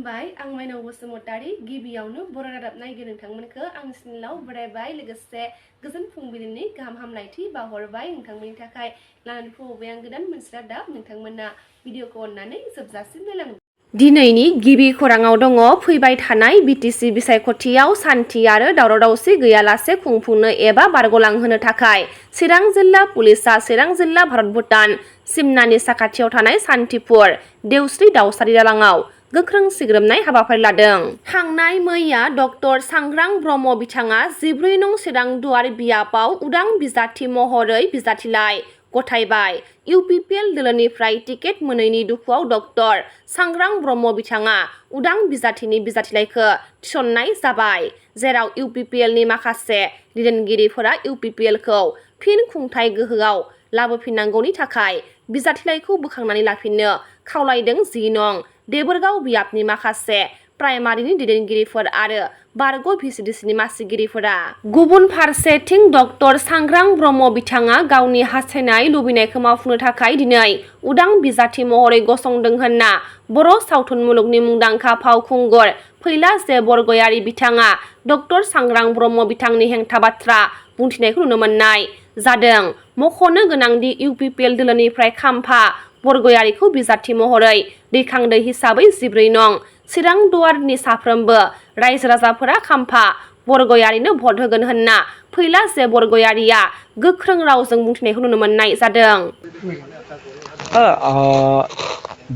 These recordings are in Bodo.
खुलुमबाय आं माइनाव बसुमतारी गिबियावनो बर' रादाब नायगिरि नोंथांमोनखौ आं सिनिलाव बरायबाय लोगोसे गोजोन फुंबिलिनि गाहाम हामलायथि बावहरबाय नोंथांमोननि थाखाय लानानै फैबाय आं गोदान मोनसे रादाब नोंथांमोना भिडिअखौ अननानै जोबजासिम नायलांदो। दिनैनि गिबि खौराङाव दङ फैबाय थानाय बिटिसि बिसायख'थियाव सान्थि आरो दावराव-दावसि गैयालासे खुंफुंनो एबा बारग'लांहोनो थाखाय चिरां जिल्ला पुलिसआ चिरां जिल्ला भारत भुटान सिमनानि साखाथियाव थानाय सान्तिपुर देवस्रि दावसारि दालाङाव गोख्रों सिग्रोमनाय हाबाफारि लादों। थांनाय मैया डक्टर सांग्रां ब्रह्म बिथाङा 14 नं चिरां दुवार बियाबाव उदां बिजाथि महरै बिजाथिलाइ गथायबाय। इउपिपिएल दोलोनिफ्राय टिकेट मोनैनि दुखुआव डक्टर सांग्रां ब्रह्म बिथाङा उदां बिजाथिनि बिजाथिलाइखौ थिसननाय जाबाय, जेराव इउपिपिएलनि माखासे दैदेनगिरिफोरा इउपिपिएलखौ फिन खुंथाय गोहोआव लाबोफिननांगौनि थाखाय बिजाथिलाइखौ बोखांनानै लाफिननो खावलायदों। 10 नं देबोरगाव बियाबनि माखासे प्राइमारिनि दैदेनगिरिफोर आरो बारग' भिसिडिसिनि मासिगिरिफोरा। गुबुन फारसेथिं डक्टर सांग्रां ब्रह्म बिथाङा गावनि हास्थायनाय लुबैनायखौ मावफुंनो थाखाय दिनै उदां बिजाथि महरै गसंदों होनना बर' सावथुन मुलुगनि मुंदांखा फावखुंगुर फैला जे बरगयारी बिथाङा डक्टर सांग्रां ब्रह्म बिथांनि हेंथा बाथ्रा बुंथिनायखौ नुनो मोननाय जादों। मख'नो गोनांदि इउपिपिएल दोलोनिफ्राय खाम्फा बरगयारीखौ बिजाथि महरै दैखांदै हिसाबै 14 नं चिरां दुवारनि साफ्रोमबो रायजो राजाफोरा खाम्फा बरगयारीनो भट होगोन होनना फैला जे बरगयारीया गोख्रों रावजों बुंथिनायखौ नुनो मोननाय जादों।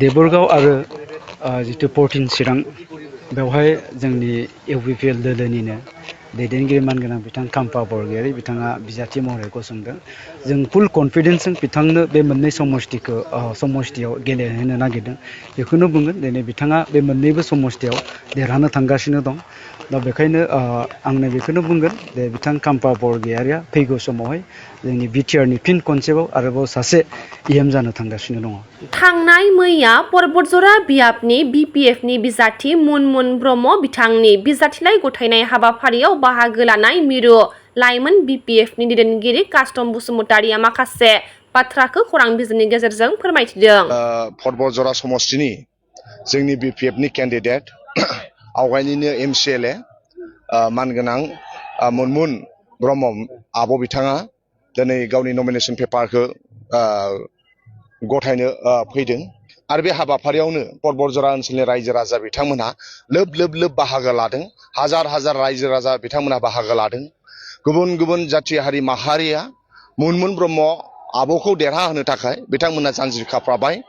देबोरगाव आरो जितु 14 चिरां बेवहाय जोंनि इउपिपिएल दोलोनिनो दैदेनगिरि मानगोनां बिथां खाम्फा बरगयारी बिथाङा बिजाथि महरै गसंदों। जों फुल कनफिडेन्सजों बिथांनो बे मोननै समष्टियाव गेलेहोनो नागिरदों। बेखौनो बुंगोन दिनै बिथाङा बे मोननैबो समष्टियाव देरहानो थांगासिनो दं। दा बेखायनो आंनो बेखौनो बुंगोन जे बिथां खाम्फा बरगयारीया फैगौ समावहाय जोंनि बिटिआरनि फिन खनसेबाव आरोबाव सासे इएम जानो थांगासिनो दङ। थांनाय मैया पर्बतजरा बियाबनि बिपिएफनि बिजाथि मुनमुन ब्रह्म बिथांनि बिजाथिलाइ गथायनाय हाबाफारियाव बाहागो लानाय मिरु लाइमोन बिपिएफनि दैदेनगिरि कास्टम बसुमतारिया माखासे बाथ्राखौ खौरां बिजोंनि गेजेरजों फोरमायथिदों। पर्बतजरा समष्टिनि जोंनि बिपिएफनि केन्डिडेट आवगायनिनो एमसिएलए मानगोनां मुनमुन ब्रह्म आब' बिथाङा दिनै गावनि नमिनेसन पेपारखौ गथायनो फैदों आरो बे हाबाफारियावनो पर्बतजरा ओनसोलनि रायजो राजा बिथांमोनहा लोब बाहागो लादों। हाजार हाजार रायजो राजा बिथांमोनहा बाहागो लादों। गुबुन गुबुन जाथि हारि माहारिया मुनमुन ब्रह्म आब'खौ देरहाहोनो थाखाय बिथांमोना जानजि खाफ्राबाय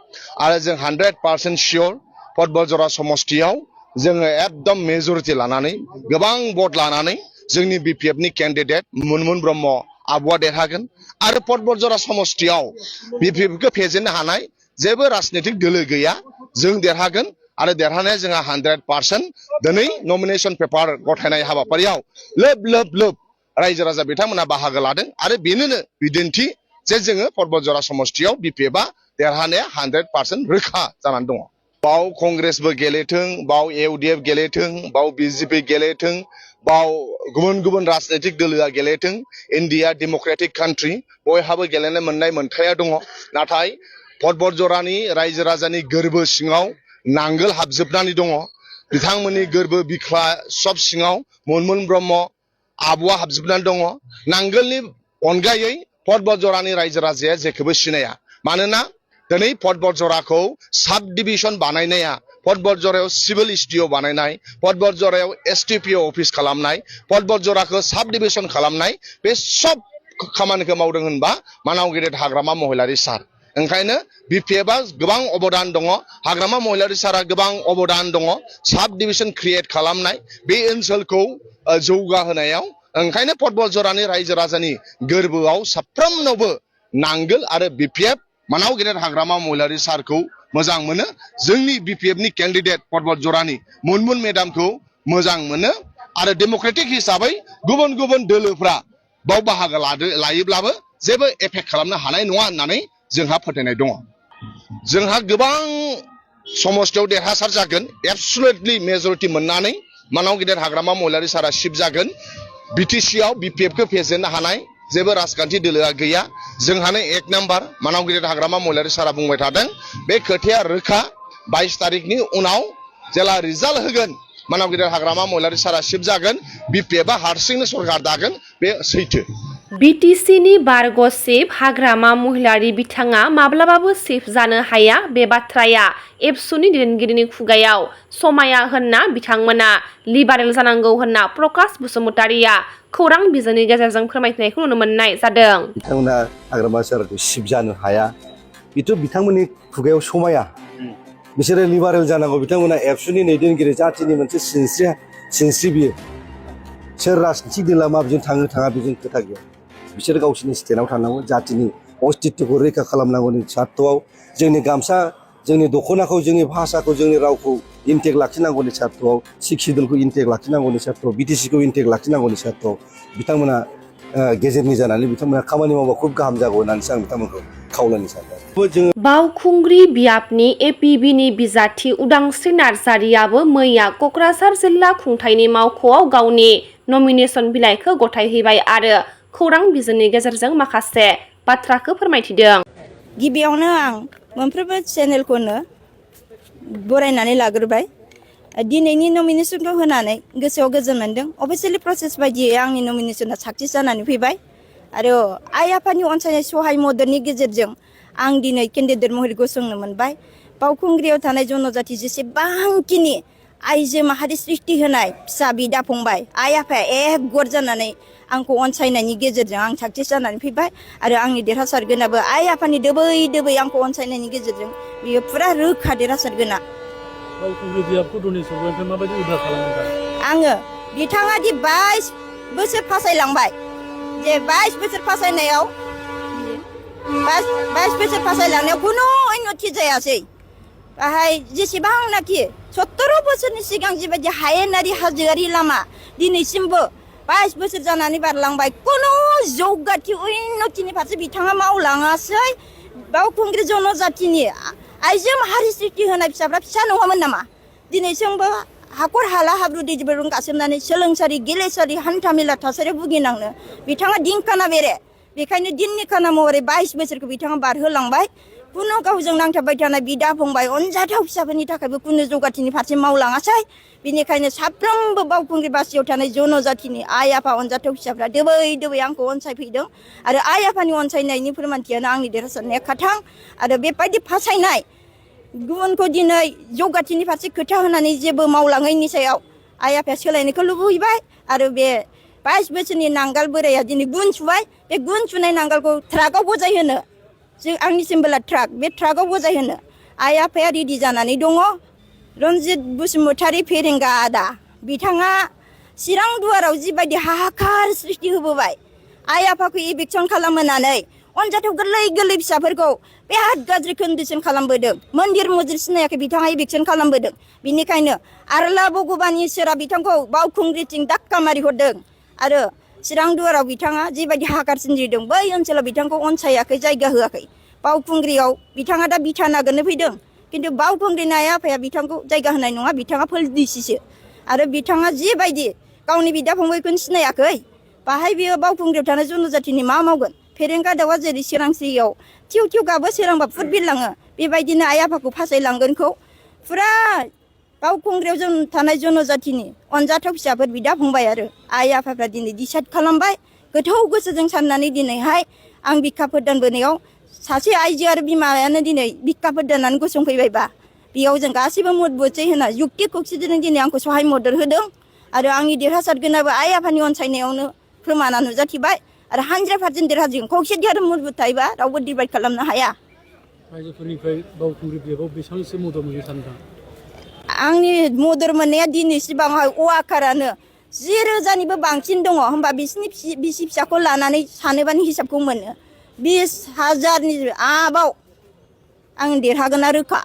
आरो जों 100% सियर पर्बतजरा समष्टियाव जोङो एकदम मेजरिटि लानानै गोबां भट लानानै जोंनि बिपिएफनि केन्डिडेट मुनमुन ब्रह्म आब'आ देरहागोन आरो पर्बतजरा समष्टियाव बिपिएफखौ फेजेननो हानाय जेबो राजनीतिक दोलो गैया। जों देरहागोन आरो देरहानाया जोंहा 100% दिनै नमिनेसन पेपार गथायनाय हाबाफारियाव लोब रायजो राजा बिथांमोना बाहागो लादों आरो बेनिनो बिदिन्थि जे जोङो पर्बतजरा समष्टियाव बिपिएफआ देरहानाया 100% रोखा जानानै दङ। बाव कंग्रेसबो गेलेथों, बाव इउडिएफ गेलेथों, बाव बिजेपि गेलेथों, बाव गुबुन गुबुन राजनीतिक दोलोआ गेलेथों, इन्डिया डेम'क्रेटिक कान्ट्रि बयहाबो गेलेनो मोननाय मोनथाया दङ। नाथाय पर्बतजरानि रायजो राजानि गोरबो सिङाव नांगोल हाबजोबनानै दङ। बिथांमोननि गोरबो बिखा सब सिङाव मुनमुन ब्रह्म आब'आ हाबजोबनानै दङ। नांगोलनि अनगायै पर्बतजरानि रायजो राजाया जेखौबो सिनाया। मानोना दिनै पर्बतजराखौ साब डिभिजन बानायनाया, पर्बतजरायाव सिभिल एसडिअ बानायनाय, पर्बतजरायाव एसटिपिअ अफिस खालामनाय, पर्बतजराखौ साब डिभिजन खालामनाय, बे सब खामानिखौ मावदों होनबा मानाव गेदेर हाग्रामा महिलारि सार। ओंखायनो बिपिएफआ गोबां अबदान दङ, हाग्रामा महिलारि सारा गोबां अबदान दङ साब डिभिजन क्रिएट खालामनाय बे ओनसोलखौ जौगाहोनायाव। ओंखायनो पर्बतजरानि रायजो राजानि गोरबोआव साफ्रोमनावबो नांगोल आरो बिपिएफ मानाव गेदेर हाग्रामा महिलारि सारखौ मोजां मोनो। जोंनि बिपिएफनि केन्डिडेट पर्बतजरानि मुनमुन मेडामखौ मोजां मोनो आरो डेम'क्रेटिक हिसाबै गुबुन गुबुन दोलोफ्रा बाव बाहागो लायोब्लाबो जेबो एफेक्ट खालामनो हानाय नङा होननानै जोंहा फोथायनाय दङ। जोंहा गोबां समष्टियाव देरहासार जागोन, एबसुलेटलि मेजरिटि मोननानै मानाव गेदेर हाग्रामा महिलारि सारा सिफ जागोन। बिटिसिआव बिपिएफखौ फेजेननो हानाय जेबो राजखान्थि दोलोआ गैया। जोंहानो 1 नाम्बार मानाव गेदेर हाग्रामा महिलारि सारा बुंबाय थादों। बे खोथाया रोखा 22 तारिखनि उनाव जेला रिजाल्ट होगोन मानाव गिदिर हाग्रामा महिलारि सारा सिबजागोन बिपिएफआ हारसिंनो सरकार दागोन बे सैथो। बिटिसिनि बारग' चिफ हाग्रामा महिलारि बिथाङा माब्लाबाबो चिफ जानो हाया बे बाथ्राया एबसुनि दैदेनगिरिनि खुगायाव समाया होनना बिथांमोना लिबारेल जानांगौ होनना प्रकाश बसुमतारिया खौरां बिजोंनि गेजेरजों फोरमायनायखौ नुनो मोननाय जादों। बिथांमोना हाग्रामा सारखौ चिफ जानो हाया बेथ' बिथांमोननि खुगायाव समाया बिसोरो लिबारेल जानांगौ बिथांमोना एबसुनि दैदेनगिरि जाथिनि मोनसे सिनस्रि बियो सोर राजनिथिक दोला माबेजों थाङो थाङा बेजों खोथा गैया बिसोर गावसोरनि स्टेटआव थानांगौ जाथिनि अस्तित्वखौ रैखा खालामनांगौनि सार्थआव जोंनि गामसा जोंनि दख'नाखौ जोंनि भाषाखौ जोंनि रावखौ इन्टेक लाखिनांगौनि सार्थआव सिक्सिदलखौ इन्टेक लाखिनांगौनि सार्थआव बिटिसिखौ इन्टेक लाखिनांगौनि सार्थआव बिथांमोना गेजेरनि जानानै बिथांमोना खामानि मावबा खुब गाहाम जागौ होननानैसो आं बिथांमोनखौ खावलायनो सानो। बावखुंग्रि बियाबनि एपिबिनि बिजाथि उदांस्रि नार्जारियाबो मैया क'क्राझार जिल्ला खुंथायनि मावख'आव गावनि नमिनेसन बिलाइखौ गथायहैबाय आरो खौरां बिजोंनि गेजेरजों माखासे बाथ्राखौ फोरमायथिदों। गिबियावनो आं मोनफ्रोमबो चेनेलखौनो बरायनानै लाग्रोबाय दिनैनि नमिनेसनखौ होनानै गोसोआव गोजोन मोनदों। अफिसियेलि प्रसेस बायदियै आंनि नमिनेसना साक्सेस जानानै फैबाय आरो आइ आफानि अनसायनाय सहाय मददनि गेजेरजों आं दिनै केन्डिडेट महरै गसंनो मोनबाय। बावखुंग्रियाव थानाय जनजाति जेसेबांखिनि आइजो माहारि सृष्टि होनाय फिसा बिदा फंबाय आइ आफाया एकगद जानानै आंखौ अनसायनायनि गेजेरजों आं साक्सेस जानानै फैबाय आरो आंनि देरहासारगोनाबो आइ आफानि दोबै दोबै आंखौ अनसायनायनि गेजेरजों बियो फुरा रोखा देरहासारगोना। बावखुंग्रि बियाबखौ डनेसननिफ्राय माबायदि उद्धार खालामदों? आङो बिथाङा दि 22 बोसोर फासायलांबाय जे 22 बोसोर फासायनायाव 22 बोसोर फासायलांनायाव खुनु उन्नति जायासै। बाहाय जेसेबांनाखि 17 बोसोरनि सिगां जिबायदि हायेनारि हाजोआरि लामा दिनैसिमबो 22 बोसोर जानानै बारलांबाय खुनु जौगाथि उन्नतिनि फारसे बिथाङा मावलाङासै। बावखुंग्रि जनजातिनि आइजो माहारि सृष्टि होनाय फिसाफ्रा फिसा नङामोन नामा? दिनैसिमबो हाखर हाला हाब्रु दैजों गासोमनानै सोलोंसालि गेलेसालि हान्था मेला थासारियाव भुगिनांनो बिथाङा दिनखाना बेरे बेखायनो दिननि खाना महरै 22 बोसोरखौ बिथाङा बारहोलांबाय। खुनु गावजों नांथाबबाय थानाय बिदा फंबाय अनजाथाव फिसाफोरनि थाखायबो खुनु जौगाथिनि फारसे मावलाङासै। बेनिखायनो साफ्रोमबो बावखुंग्रि बासियाव थानाय जनजातिनि आइ आफा अनजाथाव फिसाफ्रा दोबै दोबै आंखौ अनसायफैदों आरो आइ आफानि अनसायनायनि फोरमानथियानो आंनि देरहासारनाया खाथां आरो बेबायदि फासायनाय गुबुनखौ दिनै जौगाथिनि फारसे खोथा होनानै जेबो मावलाङैनि सायाव आइ आफाया सोलायनायखौ लुबैबाय आरो बे 22 बोसोरनि नांगाल बोराया दिनै गुन सुबाय। बे गुन सुनाय नांगालखौ ट्राकआव बोजायहोनो जों आंनि सिम्बोला ट्राक बे ट्राकआव बोजायहोनो आइ आफाया रेडि जानानै दङ। रन्जित बसुमतारी फेरेंगा आदा बिथाङा चिरां दुवाराव जिबायदि हाहाकार सृष्टि होबोबाय आइ आफाखौ इभिकसन खालामहोनानै अनजाथाव गोरलै गोरलै फिसाफोरखौ बिराद गाज्रि कन्डिसन खालामबोदों। मन्दिर मस्जिद सिनायाखै बिथाङा इभिकसन खालामबोदों। बिनिखायनो आरला भगबान इसोरा बिथांखौ बावखुंग्रिथिं दाक्का मारि हरदों आरो चिरां दुवाराव बिथाङा जिबायदि हाहाकार सोमजिदों बै ओनसोलाव बिथांखौ अनसायाखै जायगा होआखै। बावखुंग्रियाव बिथाङा दा बिथा नागिरनो फैदों खिन्थु बावखुंग्रिनि आइ आफाया बिथांखौ जायगा होनाय नङा। बिथाङा पलिटिसिसो आरो बिथाङा जिबायदि गावनि बिदा फंबायखौनो सिनायाखै बाहाय बियो बावखुंग्रियाव थानाय जनजातिनि मा मावगोन। फेरेंगा दाउआ जेरै सोरांस्रियाव थिउ थिउ गाबो सोरांबा फुट बिरलाङो बेबायदिनो आइ आफाखौ फासायलांगोनखौ फुरा बावखुंग्रियाव जों थानाय जनजातिनि अनजाथाव फिसाफोर बिदा फंबाय आरो आइ आफाफ्रा दिनै डिसाइड खालामबाय गोथौ गोसोजों साननानै दिनैहाय आं बिखा फोदानबोनायाव सासे आइजो आरो बिमायानो दिनै बिखा फोदाननानै गसंफैबायबा बेयाव जों गासैबो मत बोसै होना युक्ति खौसेथिजों दिनै आंखौ सहाय मदद होदों आरो आंनि देरहासारगोनाबो आइ आफानि अनसायनायावनो फोरमाना नुजाथिबाय आरो 100% देरहाजों खौसेथि आरो मजबुत थायोबा रावबो डिभाइड खालामनो हाया। रायजोफोरनिफ्राय बावखुंग्रि बियाबाव बेसेबांसो मदद मोननो सानदों? आंनि मदद मोननाया दिनैसिबांहाय अवाकारानो 10,000निबो बांसिन दङ। होमबा बिसिनि बिसि फिसाखौ लानानै सानोबानि हिसाबखौ मोनो 20,000नि आबाव आं देरहागोना रोखा।